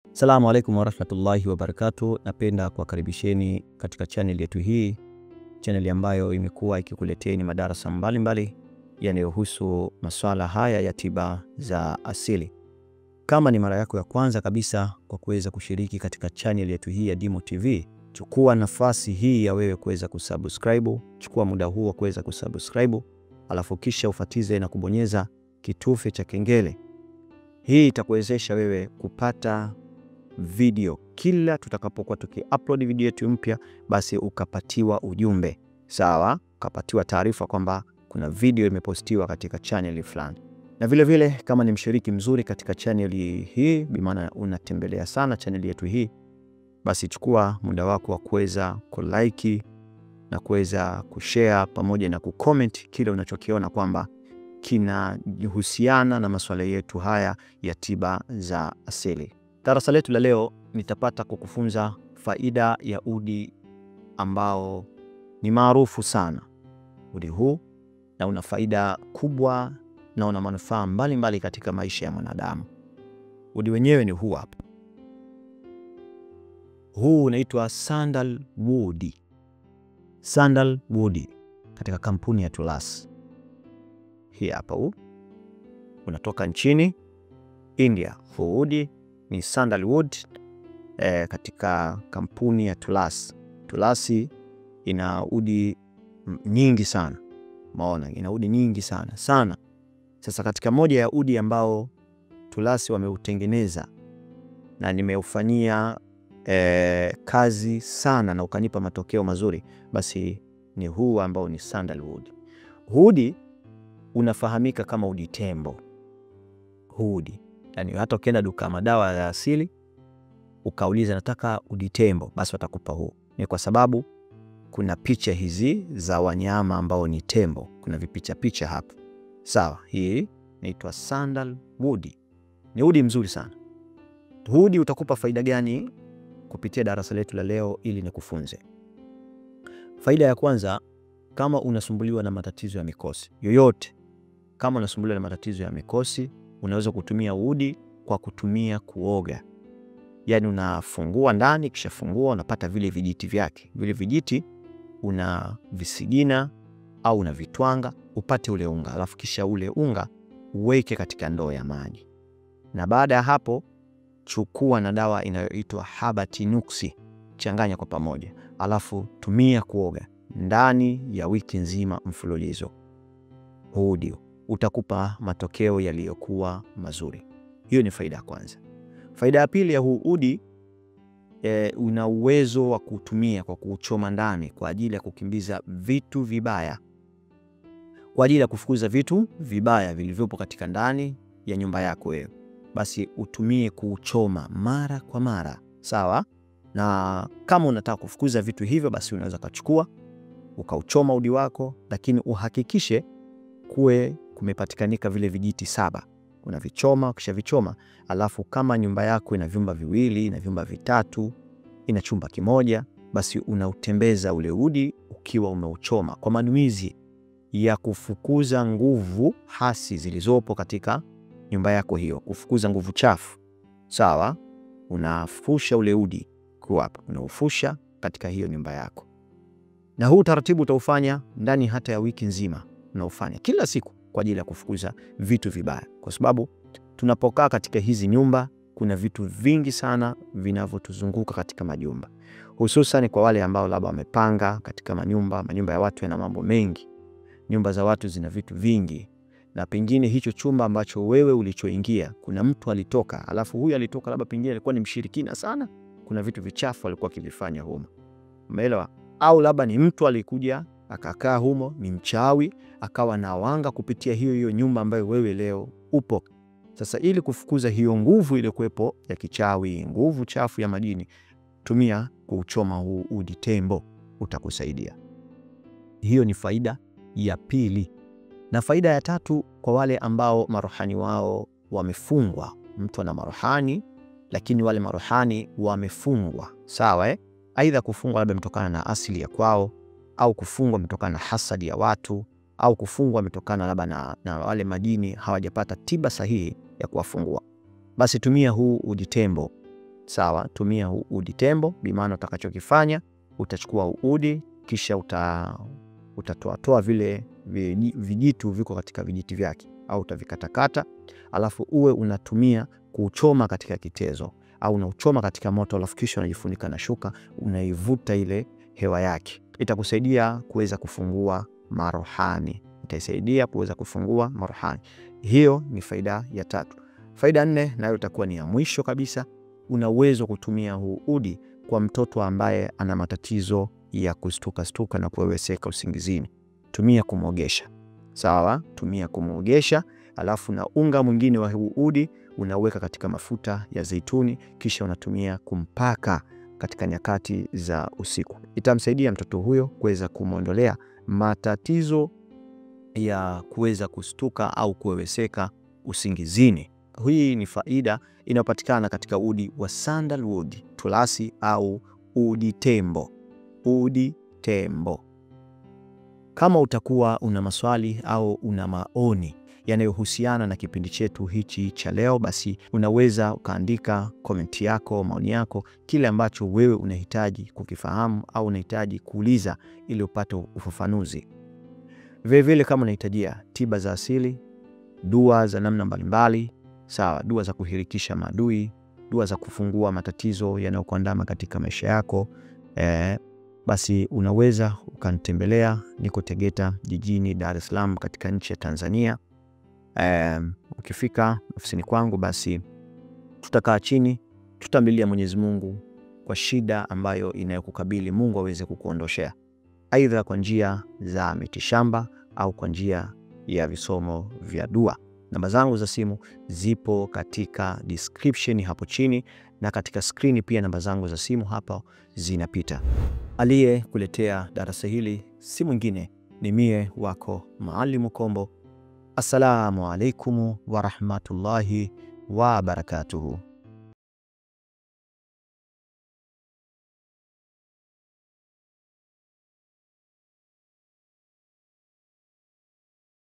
Assalamu alaikum warahmatullahi wabarakatuh. Napenda kuwakaribisheni katika channel yetu hii, channel ambayo imekuwa ikikuleteni madarasa mbalimbali yanayohusu masuala haya ya tiba za asili. Kama ni mara yako ya kwanza kabisa kwa kuweza kushiriki katika channel yetu hii ya Dimo TV, chukua nafasi hii ya wewe kuweza kusubscribe, chukua muda huu wa kuweza kusubscribe, alafu kisha ufatize na kubonyeza kitufe cha kengele. Hii itakuwezesha wewe kupata video kila tutakapokuwa tuki-upload video yetu mpya, basi ukapatiwa ujumbe, sawa, ukapatiwa taarifa kwamba kuna video imepostiwa katika channel fulani. Na vile vile kama ni mshiriki mzuri katika channel hii, bi maana unatembelea sana channel yetu hii, basi chukua muda wako wa kuweza kulike na kuweza kushare pamoja na kucomment kile unachokiona kwamba kinahusiana na masuala yetu haya ya tiba za asili. Darasa letu la leo nitapata kukufunza faida ya udi ambao ni maarufu sana. Udi huu na una faida kubwa na una manufaa mbalimbali katika maisha ya mwanadamu. Udi wenyewe ni huu hapa. Huu unaitwa sandalwood. Sandalwood katika kampuni ya Tulas. Hii hapa huu unatoka nchini India. Huu udi ni sandalwood katika kampuni ya Tulas. Tulasi ina udi nyingi sana. Maona ina udi nyingi sana. Sasa katika moja ya udi ambao Tulasi wameutengeneza na nimeufanyia kazi sana na ukanipa matokeo mazuri, basi ni huu ambao ni sandalwood. Udi unafahamika kama udi tembo. Udi yani hata ukienda duka madawa ya asili ukauliza nataka udi tembo, basi watakupa huu. Ni kwa sababu kuna picha hizi za wanyama ambao ni tembo, kuna vipicha hapa. Sawa, hii inaitwa sandalwood. Ni udi mzuri sana. Udi utakupa faida gani kupitia darasa letu la leo ili nikufunze? Faida ya kwanza, kama unasumbuliwa na matatizo ya mikosi yoyote, kama unasumbuliwa na matatizo ya mikosi, unaweza kutumia udi kwa kutumia kuoga. Yani unafungua ndani, kisha fungua unapata vile vijiti vyake. Vile vijiti unavisigina au unavitwanga upate ule unga, alafu kisha ule unga uweke katika ndoo ya maji. Na baada ya hapo chukua na dawa inayoitwa Habatinuksi, changanya kwa pamoja, alafu tumia kuoga ndani ya wiki nzima mfululizo. Udi utakupa matokeo yaliyokuwa mazuri. Hiyo ni faida ya kwanza. Faida ya pili ya huu udi, una uwezo wa kutumia kwa kuchoma ndani kwa ajili ya kukimbiza vitu vibaya, kwa ajili ya kufukuza vitu vibaya vilivyopo katika ndani ya nyumba yako wewe. Basi utumie kuchoma mara kwa mara, sawa? Na kama unataka kufukuza vitu hivyo, basi unaweza kuchukua ukauchoma udi wako, lakini uhakikishe kumepatikanika vile vijiti 7. Unavichoma, kisha vichoma, alafu kama nyumba yako ina vyumba viwili, ina vyumba vitatu, ina chumba kimoja, basi unautembeza ule udi ukiwa umeuchoma kwa manuizi ya kufukuza nguvu hasi zilizopo katika nyumba yako hiyo, kufukuza nguvu chafu. Sawa? Unafusha ule udi kwa hapa, unaufusha katika hiyo nyumba yako. Na huu taratibu utaufanya ndani hata ya wiki nzima. Unaufanya kila siku kwa ajili ya kufukuza vitu vibaya, kwa sababu tunapokaa katika hizi nyumba kuna vitu vingi sana vinavyotuzunguka katika majumba, hususan kwa wale ambao labda wamepanga katika manyumba ya watu yana mambo mengi. Nyumba za watu zina vitu vingi, na pengine hicho chumba ambacho wewe ulichoingia kuna mtu alitoka, alafu huyu alitoka labda pengine alikuwa ni mshirikina sana, kuna vitu vichafu alikuwa akivifanya humo, umeelewa? Au labda ni mtu alikuja akakaa humo, ni mchawi, akawa na wanga kupitia hiyo nyumba ambayo wewe leo upo. Sasa ili kufukuza hiyo nguvu ile kuwepo ya kichawi, nguvu chafu ya majini, tumia kuuchoma huu udi tembo, utakusaidia. Hiyo ni faida ya pili. Na faida ya tatu, kwa wale ambao maruhani wao wamefungwa. Mtu ana maruhani lakini wale maruhani wamefungwa, sawa? Aidha kufungwa labda mtokana na asili ya kwao, au kufungwa mtokana na hasadi ya watu, au kufungwa mtokana labda na wale majini hawajapata tiba sahihi ya kuwafungua. Basi tumia huu udi tembo Sawa, tumia udi tembo. Bimaana utakachokifanya utachukua udi, kisha utatoa vile vijitu viko katika vijiti vyake, au utavikatakata, alafu uwe unatumia kuchoma katika kitezo, au unauchoma katika moto, alafu kisha unajifunika na shuka, unaivuta ile hewa yake. Itakusaidia kuweza kufungua marohani. Hiyo ni faida ya 3. Faida 4 nayo itakuwa ni ya mwisho kabisa. Una uwezo kutumia huu udi kwa mtoto ambaye ana matatizo ya kustuka na kuweweseka usingizini. Tumia kumwogesha. Sawa, tumia kumwogesha, alafu na unga mwingine wa huu udi unaweka katika mafuta ya zeituni, kisha unatumia kumpaka katika nyakati za usiku. Itamsaidia mtoto huyo kuweza kumwondolea matatizo ya kuweza kustuka au kuweweseka usingizini. Hii ni faida inayopatikana katika udi wa sandalwood, tulasi au udi tembo. Kama utakuwa una maswali au una maoni yanayohusiana na kipindi chetu hichi cha leo, basi unaweza ukaandika komenti yako, maoni yako, kile ambacho wewe unahitaji kukifahamu au unahitaji kuuliza ili upate ufafanuzi. Vile kama unahitajia tiba za asili, dua za namna mbalimbali, sawa, dua za kuhirikisha maadui, dua za kufungua matatizo yanayokuandama katika maisha yako, basi unaweza ukanitembelea. Niko Tegeta jijini Dar es Salaam katika nchi ya Tanzania. Ukifika ofisini kwangu, basi tutakaa chini, tutamlilia Mwenyezi Mungu kwa shida ambayo inayokukabili, Mungu aweze kukuondoshea, aidha kwa njia za mitishamba au kwa njia ya visomo vya dua. Namba zangu za simu zipo katika description hapo chini, na katika screen pia namba zangu za simu hapa zinapita. Aliye kuletea darasa hili si mwingine, ni mie wako Mwalimu Kombo. Assalamu alaikum wa rahmatullahi wa barakatuhu.